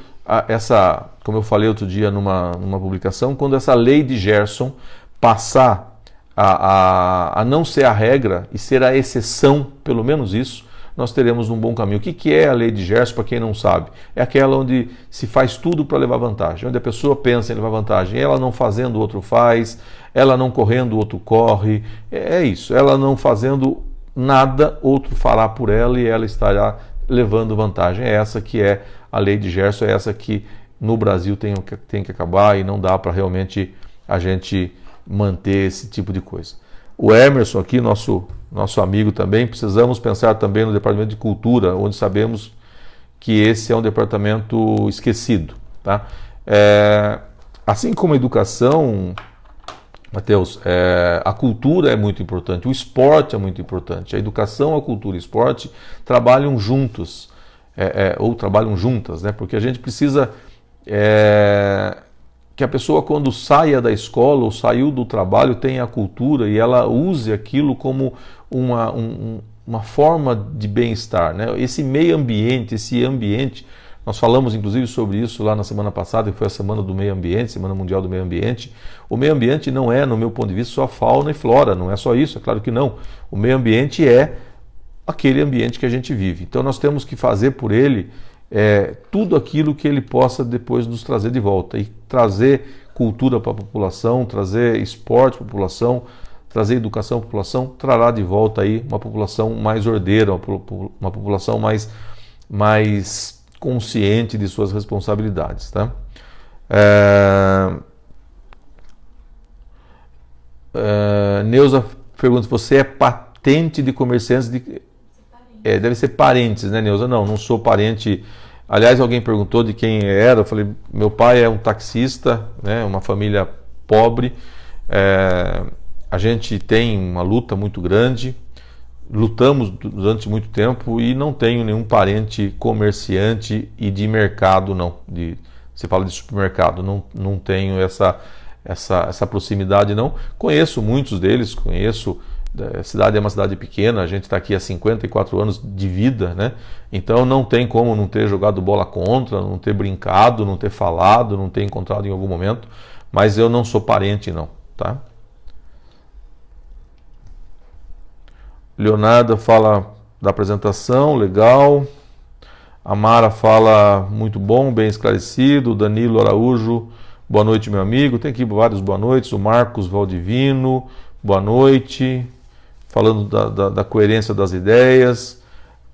como eu falei outro dia numa publicação, quando essa lei de Gerson passar a não ser a regra e ser a exceção, pelo menos isso, nós teremos um bom caminho. O que é a lei de Gerson, para quem não sabe? É aquela onde se faz tudo para levar vantagem, onde a pessoa pensa em levar vantagem, ela não fazendo, o outro faz, ela não correndo, o outro corre, é isso, ela não fazendo nada, outro fará por ela e ela estará levando vantagem. É essa que é a lei de Gerson, é essa que no Brasil tem que acabar e não dá para realmente a gente manter esse tipo de coisa. O Emerson aqui, nosso amigo também, precisamos pensar também no Departamento de Cultura, onde sabemos que esse é um departamento esquecido. Tá? Assim como a educação, Matheus, a cultura é muito importante, o esporte é muito importante. A educação, a cultura e o esporte trabalham juntos, ou trabalham juntas, né? Porque a gente precisa que a pessoa, quando saia da escola ou saiu do trabalho, tenha a cultura e ela use aquilo como uma forma de bem-estar, né? Esse meio ambiente, esse ambiente, nós falamos inclusive sobre isso lá na semana passada, que foi a Semana do Meio Ambiente, Semana Mundial do Meio Ambiente. O meio ambiente não é, no meu ponto de vista, só fauna e flora, não é só isso, é claro que não. O meio ambiente é aquele ambiente que a gente vive. Então nós temos que fazer por ele tudo aquilo que ele possa depois nos trazer de volta, e trazer cultura para a população, trazer esporte para a população, trazer educação para a população, trará de volta aí uma população mais ordeira, uma população mais consciente de suas responsabilidades. Tá? Neuza pergunta se você é patente de comerciantes de... deve ser parentes, né, Neuza? Não sou parente. Aliás, alguém perguntou de quem era. Eu falei, meu pai é um taxista, né, uma família pobre. A gente tem uma luta muito grande, lutamos durante muito tempo e não tenho nenhum parente comerciante e de mercado, não. Você fala de supermercado, não tenho essa proximidade, não. Conheço muitos deles, a cidade é uma cidade pequena, a gente está aqui há 54 anos de vida, né? Então não tem como não ter jogado bola contra, não ter brincado, não ter falado, não ter encontrado em algum momento, mas eu não sou parente, não, tá? Leonardo fala da apresentação, legal. A Mara fala muito bom, bem esclarecido. Danilo Araújo, boa noite, meu amigo. Tem aqui vários boa noites. O Marcos Valdivino, boa noite. Falando da coerência das ideias.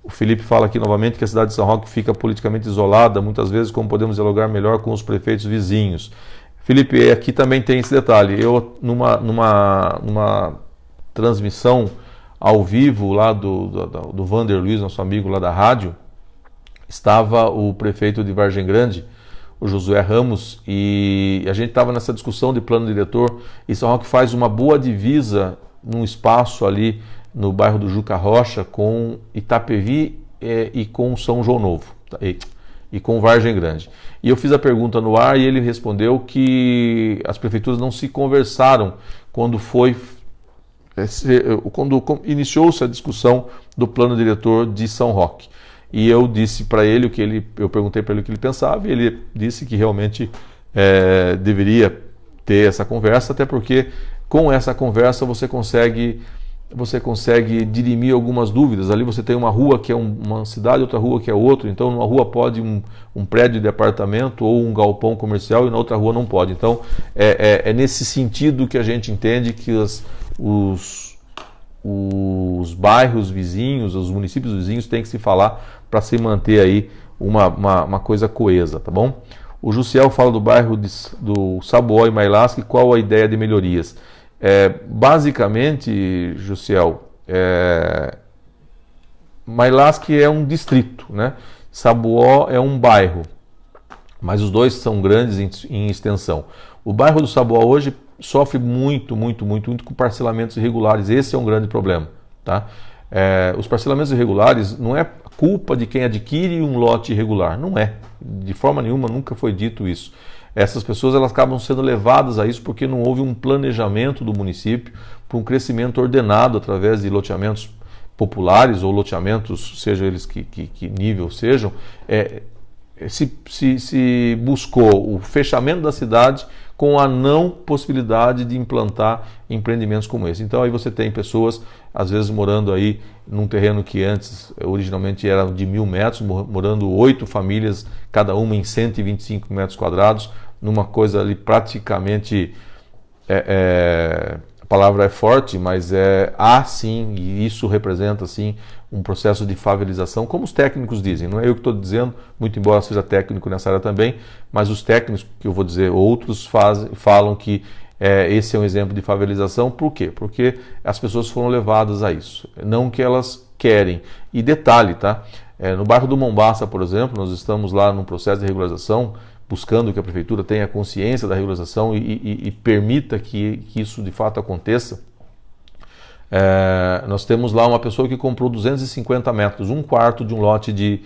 O Felipe fala aqui novamente que a cidade de São Roque fica politicamente isolada, muitas vezes como podemos dialogar melhor com os prefeitos vizinhos. Felipe, aqui também tem esse detalhe. Eu, numa transmissão ao vivo lá do Vander Luiz, nosso amigo lá da rádio, estava o prefeito de Vargem Grande, o Josué Ramos, e a gente estava nessa discussão de plano diretor, e São Roque faz uma boa divisa num espaço ali no bairro do Juca Rocha com Itapevi e com São João Novo, e com Vargem Grande. E eu fiz a pergunta no ar e ele respondeu que as prefeituras não se conversaram quando iniciou-se a discussão do plano diretor de São Roque. E eu disse para ele eu perguntei para ele o que ele pensava e ele disse que realmente deveria ter essa conversa, até porque com essa conversa você consegue dirimir algumas dúvidas. Ali você tem uma rua que é uma cidade, outra rua que é outra. Então, numa rua pode um prédio de apartamento ou um galpão comercial e na outra rua não pode. Então, é nesse sentido que a gente entende que os bairros vizinhos, os municípios vizinhos têm que se falar para se manter aí uma coisa coesa, tá bom? O Jussiel fala do bairro do Saboó e Mailasque, qual a ideia de melhorias? Basicamente, Jussiel, Mailasque é um distrito, né? Saboó é um bairro, mas os dois são grandes em extensão. O bairro do Saboó hoje sofre muito com parcelamentos irregulares. Esse é um grande problema, tá? Os parcelamentos irregulares não é culpa de quem adquire um lote irregular, não é. De forma nenhuma, nunca foi dito isso. Essas pessoas elas acabam sendo levadas a isso porque não houve um planejamento do município para um crescimento ordenado através de loteamentos populares ou loteamentos, seja eles que nível sejam. Se buscou o fechamento da cidade com a não possibilidade de implantar empreendimentos como esse. Então aí você tem pessoas, às vezes morando aí num terreno que antes originalmente era de 1.000 metros, morando 8 famílias, cada uma em 125 metros quadrados, numa coisa ali praticamente, a palavra é forte, mas sim, e isso representa sim um processo de favelização, como os técnicos dizem. Não é eu que estou dizendo, muito embora seja técnico nessa área também, mas os técnicos, que eu vou dizer, outros falam que esse é um exemplo de favelização. Por quê? Porque as pessoas foram levadas a isso, não que elas querem. E detalhe, tá? No bairro do Mombaça, por exemplo, nós estamos lá num processo de regularização, buscando que a prefeitura tenha consciência da regularização e permita que isso de fato aconteça. Nós temos lá uma pessoa que comprou 250 metros, um quarto de um lote de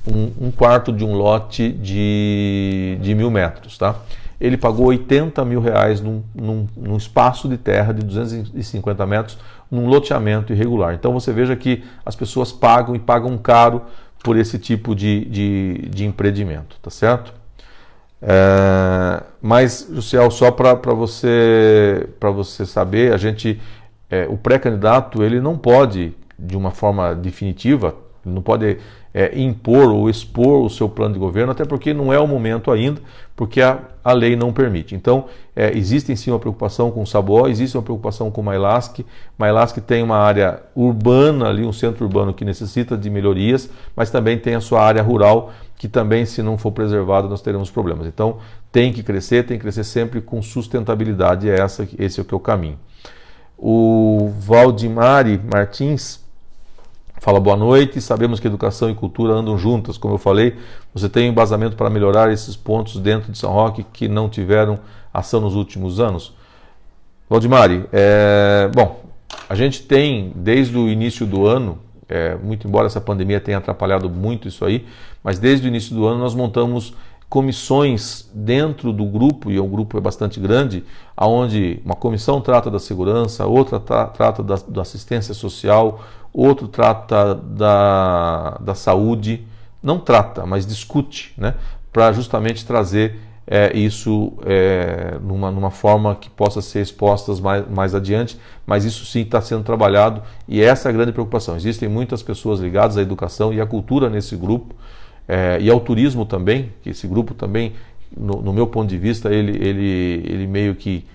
1.000 metros, tá? Ele pagou R$80 mil num espaço de terra de 250 metros, num loteamento irregular. Então você veja que as pessoas pagam e pagam caro por esse tipo de empreendimento, tá certo? Mas, Jussiel, só para você saber, o pré-candidato ele não pode, de uma forma definitiva, não pode impor ou expor o seu plano de governo, até porque não é o momento ainda, porque a lei não permite. Então, existe sim uma preocupação com o Saboó, existe uma preocupação com o Mailasque. Mailasque tem uma área urbana ali, um centro urbano que necessita de melhorias, mas também tem a sua área rural, que também, se não for preservada, nós teremos problemas. Então, tem que crescer sempre com sustentabilidade, esse é o que é o caminho. O Valdimari Martins fala boa noite. Sabemos que educação e cultura andam juntas. Como eu falei, você tem embasamento para melhorar esses pontos dentro de São Roque que não tiveram ação nos últimos anos? Valdimari, bom, a gente tem desde o início do ano, muito embora essa pandemia tenha atrapalhado muito isso aí, mas desde o início do ano nós montamos comissões dentro do grupo, e o grupo é bastante grande, onde uma comissão trata da segurança, outra trata da assistência social, outro trata da saúde, não trata, mas discute, né, para justamente trazer isso numa forma que possa ser expostas mais adiante, mas isso sim está sendo trabalhado e essa é a grande preocupação. Existem muitas pessoas ligadas à educação e à cultura nesse grupo, e ao turismo também, que esse grupo também, no meu ponto de vista, ele meio que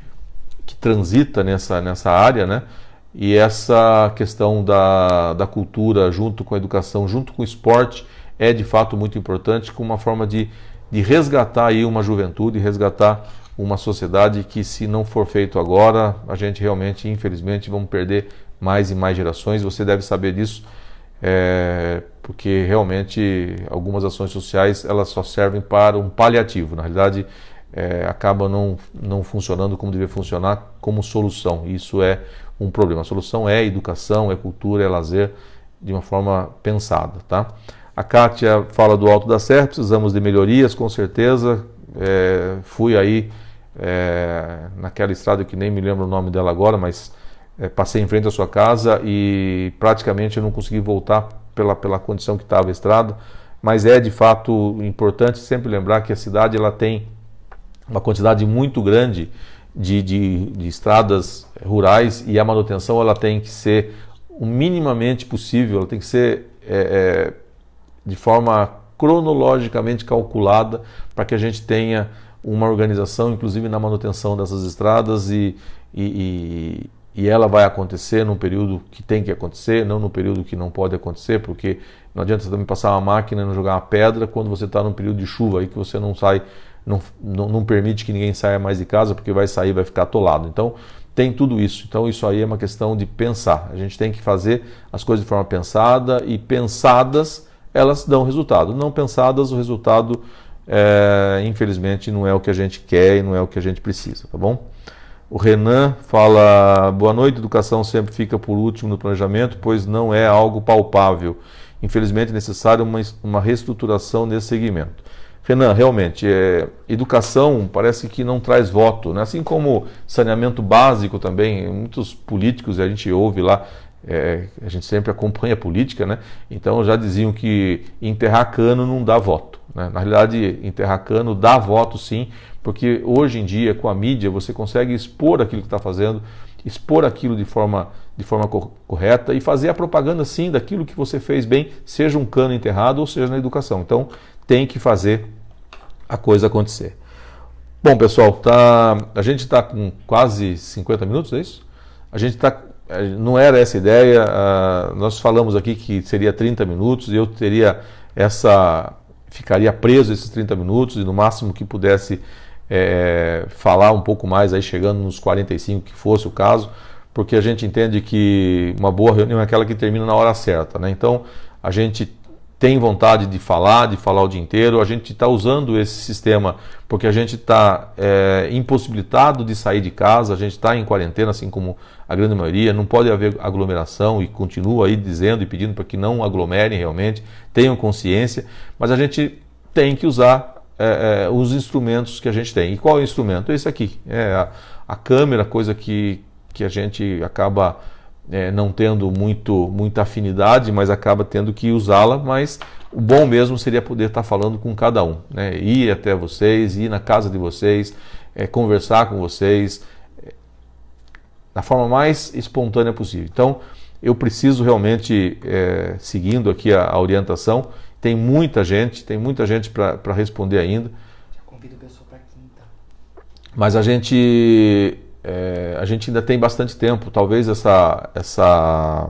transita nessa área, né? E essa questão da cultura junto com a educação, junto com o esporte, é de fato muito importante, como uma forma de resgatar aí uma juventude, resgatar uma sociedade que, se não for feito agora, a gente realmente, infelizmente, vamos perder mais e mais gerações. Você deve saber disso, porque realmente algumas ações sociais elas só servem para um paliativo. Na realidade, acaba não funcionando como deveria funcionar como solução. Isso é um problema. A solução é educação, é cultura, é lazer, de uma forma pensada, tá? A Kátia fala do Alto da Serra, precisamos de melhorias, com certeza. Fui aí naquela estrada que nem me lembro o nome dela agora, mas passei em frente à sua casa e praticamente eu não consegui voltar pela condição que estava a estrada, mas é de fato importante sempre lembrar que a cidade ela tem uma quantidade muito grande de estradas rurais e a manutenção ela tem que ser o minimamente possível, ela tem que ser de forma cronologicamente calculada para que a gente tenha uma organização, inclusive na manutenção dessas estradas e ela vai acontecer num período que tem que acontecer, não no período que não pode acontecer, porque não adianta você também passar uma máquina e não jogar uma pedra quando você está num período de chuva aí que você não sai, não permite que ninguém saia mais de casa porque vai sair, vai ficar atolado. Então tem tudo isso. Então isso aí é uma questão de pensar. A gente tem que fazer as coisas de forma pensada e pensadas elas dão resultado. Não pensadas o resultado infelizmente não é o que a gente quer e não é o que a gente precisa, tá bom? O Renan fala, boa noite, educação sempre fica por último no planejamento, pois não é algo palpável. Infelizmente é necessário uma reestruturação nesse segmento. Renan, realmente, educação parece que não traz voto, né? Assim como saneamento básico também, muitos políticos, a gente ouve lá, a gente sempre acompanha a política, né? Então já diziam que enterrar cano não dá voto, né? Na realidade, enterrar cano dá voto sim, porque hoje em dia, com a mídia, você consegue expor aquilo que está fazendo, expor aquilo de forma correta e fazer a propaganda, sim, daquilo que você fez bem, seja um cano enterrado ou seja na educação. Então, tem que fazer a coisa acontecer. Bom, pessoal, a gente está com quase 50 minutos, é isso? Não era essa a ideia, nós falamos aqui que seria 30 minutos e eu ficaria preso esses 30 minutos e no máximo que pudesse falar um pouco mais, aí chegando nos 45, que fosse o caso, porque a gente entende que uma boa reunião é aquela que termina na hora certa, né? Então, a gente tem vontade de falar o dia inteiro, a gente está usando esse sistema porque a gente está impossibilitado de sair de casa, a gente está em quarentena, assim como a grande maioria, não pode haver aglomeração e continua aí dizendo e pedindo para que não aglomerem realmente, tenham consciência, mas a gente tem que usar os instrumentos que a gente tem. E qual é o instrumento? Esse aqui, a câmera, coisa que a gente acaba não tendo muita afinidade, mas acaba tendo que usá-la, mas o bom mesmo seria poder estar falando com cada um, né? Ir até vocês, ir na casa de vocês, conversar com vocês, da forma mais espontânea possível. Então, eu preciso realmente, seguindo aqui a orientação, tem muita gente para responder ainda. Já convido o pessoal para quinta. Mas a gente ainda tem bastante tempo. Talvez essa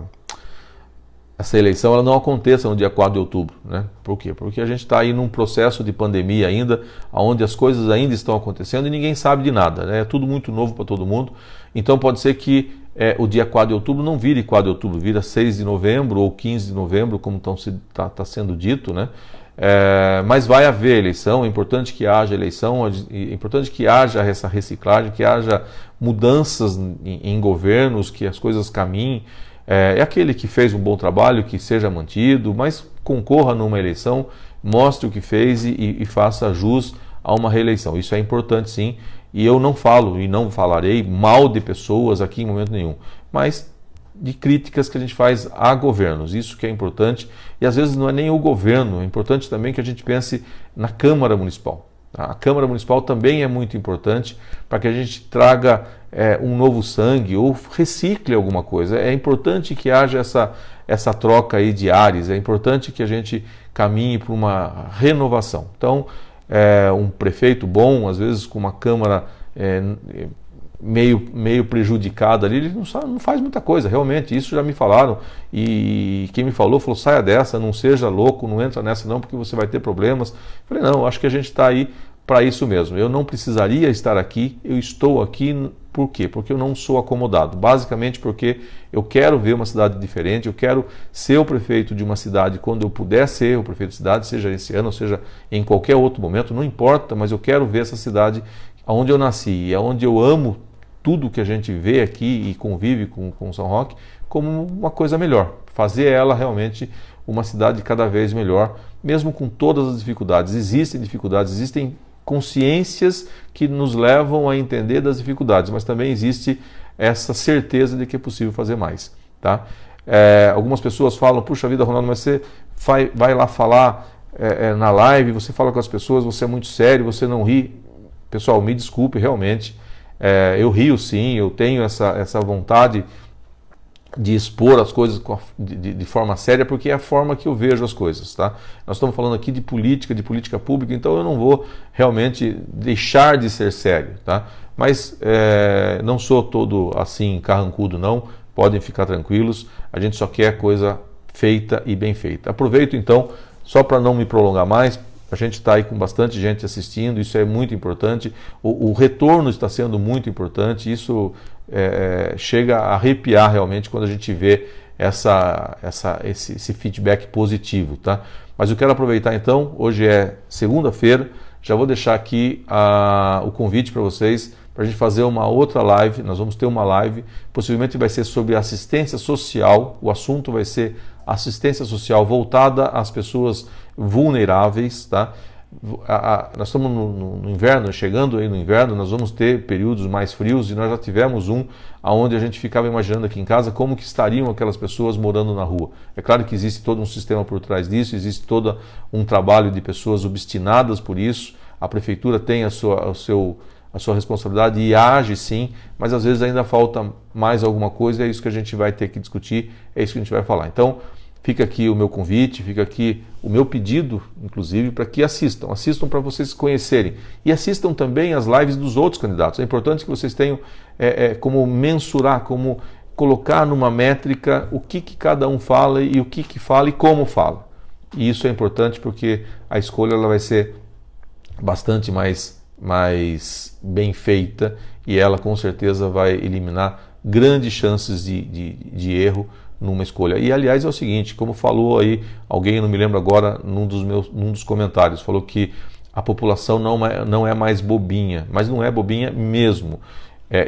eleição ela não aconteça no dia 4 de outubro. Né? Por quê? Porque a gente está aí num processo de pandemia ainda, onde as coisas ainda estão acontecendo e ninguém sabe de nada. Né? É tudo muito novo para todo mundo. Então pode ser que o dia 4 de outubro não vire 4 de outubro, vira 6 de novembro ou 15 de novembro, como está sendo dito, né? Mas vai haver eleição, é importante que haja eleição, é importante que haja essa reciclagem, que haja mudanças em governos, que as coisas caminhem. Aquele que fez um bom trabalho, que seja mantido, mas concorra numa eleição, mostre o que fez e faça jus a uma reeleição. Isso é importante sim, e eu não falo e não falarei mal de pessoas aqui em momento nenhum, mas de críticas que a gente faz a governos, isso que é importante, e às vezes não é nem o governo, é importante também que a gente pense na Câmara Municipal. A Câmara Municipal também é muito importante para que a gente traga um novo sangue ou recicle alguma coisa. É importante que haja essa troca aí de ares, é importante que a gente caminhe para uma renovação. Então, um prefeito bom, às vezes com uma Câmara meio prejudicada ali, ele não faz muita coisa, realmente, isso já me falaram, e quem me falou, saia dessa, não seja louco, não entra nessa não, porque você vai ter problemas. Eu falei, não, acho que a gente está aí para isso mesmo, eu não precisaria estar aqui, eu estou aqui, por quê? Porque eu não sou acomodado, basicamente porque eu quero ver uma cidade diferente, eu quero ser o prefeito de uma cidade quando eu puder ser o prefeito de cidade, seja esse ano, ou seja em qualquer outro momento, não importa, mas eu quero ver essa cidade onde eu nasci, e onde eu amo tudo que a gente vê aqui e convive com São Roque como uma coisa melhor, fazer ela realmente uma cidade cada vez melhor, mesmo com todas as dificuldades. Existem dificuldades, existem consciências que nos levam a entender das dificuldades, mas também existe essa certeza de que é possível fazer mais, tá? Algumas pessoas falam, puxa vida, Ronaldo, mas você vai lá falar na live, você fala com as pessoas, você é muito sério, você não ri. Pessoal, me desculpe, realmente, eu rio sim, eu tenho essa vontade de expor as coisas de forma séria, porque é a forma que eu vejo as coisas, tá? Nós estamos falando aqui de política pública, então eu não vou realmente deixar de ser sério, tá? Mas não sou todo assim carrancudo, não. Podem ficar tranquilos, a gente só quer coisa feita e bem feita. Aproveito então, só para não me prolongar mais, a gente está aí com bastante gente assistindo, isso é muito importante, o retorno está sendo muito importante, isso chega a arrepiar realmente quando a gente vê esse feedback positivo, tá? Mas eu quero aproveitar então, hoje é segunda-feira, já vou deixar aqui o convite para vocês, para a gente fazer uma outra live. Nós vamos ter uma live, possivelmente vai ser sobre assistência social, o assunto vai ser assistência social voltada às pessoas vulneráveis, tá? Nós estamos no inverno, chegando aí no inverno, nós vamos ter períodos mais frios e nós já tivemos onde a gente ficava imaginando aqui em casa como que estariam aquelas pessoas morando na rua. É claro que existe todo um sistema por trás disso, existe todo um trabalho de pessoas obstinadas por isso, a prefeitura tem a sua responsabilidade e age sim, mas às vezes ainda falta mais alguma coisa, é isso que a gente vai ter que discutir, é isso que a gente vai falar. Então, fica aqui o meu convite, fica aqui o meu pedido, inclusive, para que assistam para vocês conhecerem e assistam também as lives dos outros candidatos. É importante que vocês tenham como mensurar, como colocar numa métrica o que cada um fala e o que fala e como fala. E isso é importante porque a escolha ela vai ser bastante mais bem feita e ela com certeza vai eliminar grandes chances de erro numa escolha. E aliás é o seguinte, como falou aí alguém, eu não me lembro agora, num dos comentários, falou que a população não é mais bobinha, mas não é bobinha mesmo.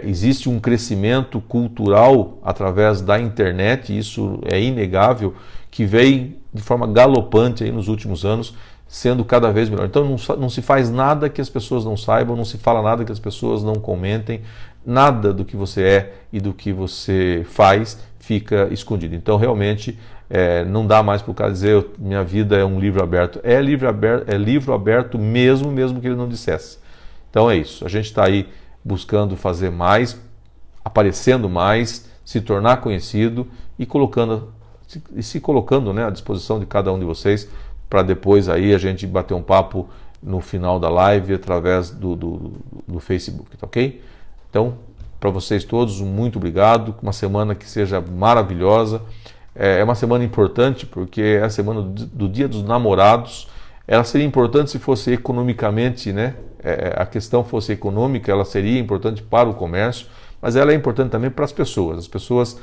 Existe um crescimento cultural através da internet, isso é inegável, que vem de forma galopante aí nos últimos anos, sendo cada vez melhor. Então não se faz nada que as pessoas não saibam, não se fala nada que as pessoas não comentem, nada do que você é e do que você faz fica escondido. Então realmente não dá mais para o cara dizer minha vida é um livro aberto. É livro aberto mesmo que ele não dissesse. Então é isso, a gente está aí buscando fazer mais, aparecendo mais, se tornar conhecido e se colocando, né, à disposição de cada um de vocês para depois aí a gente bater um papo no final da live através do Facebook, tá ok? Então, para vocês todos, muito obrigado, uma semana que seja maravilhosa, é uma semana importante porque é a semana do Dia dos Namorados, ela seria importante se fosse economicamente, né? A questão fosse econômica, ela seria importante para o comércio, mas ela é importante também para as pessoas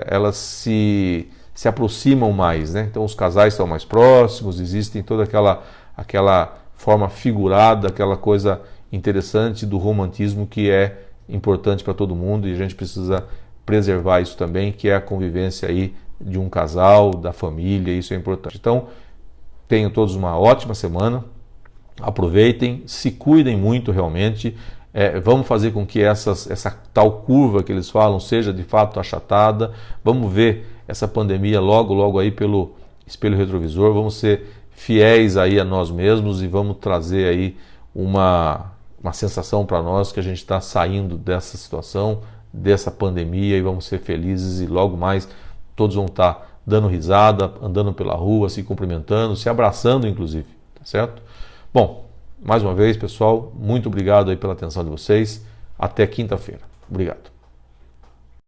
elas se aproximam mais, né? Então os casais estão mais próximos, existem toda aquela forma figurada, aquela coisa interessante do romantismo que é importante para todo mundo e a gente precisa preservar isso também, que é a convivência aí de um casal, da família, isso é importante. Então, tenham todos uma ótima semana, aproveitem, se cuidem muito realmente, vamos fazer com que essa tal curva que eles falam seja de fato achatada, vamos ver essa pandemia logo aí pelo espelho retrovisor, vamos ser fiéis aí a nós mesmos e vamos trazer aí uma sensação para nós que a gente está saindo dessa situação, dessa pandemia e vamos ser felizes e logo mais todos vão estar dando risada, andando pela rua, se cumprimentando, se abraçando inclusive, tá certo? Bom, mais uma vez pessoal, muito obrigado aí pela atenção de vocês, até quinta-feira. Obrigado.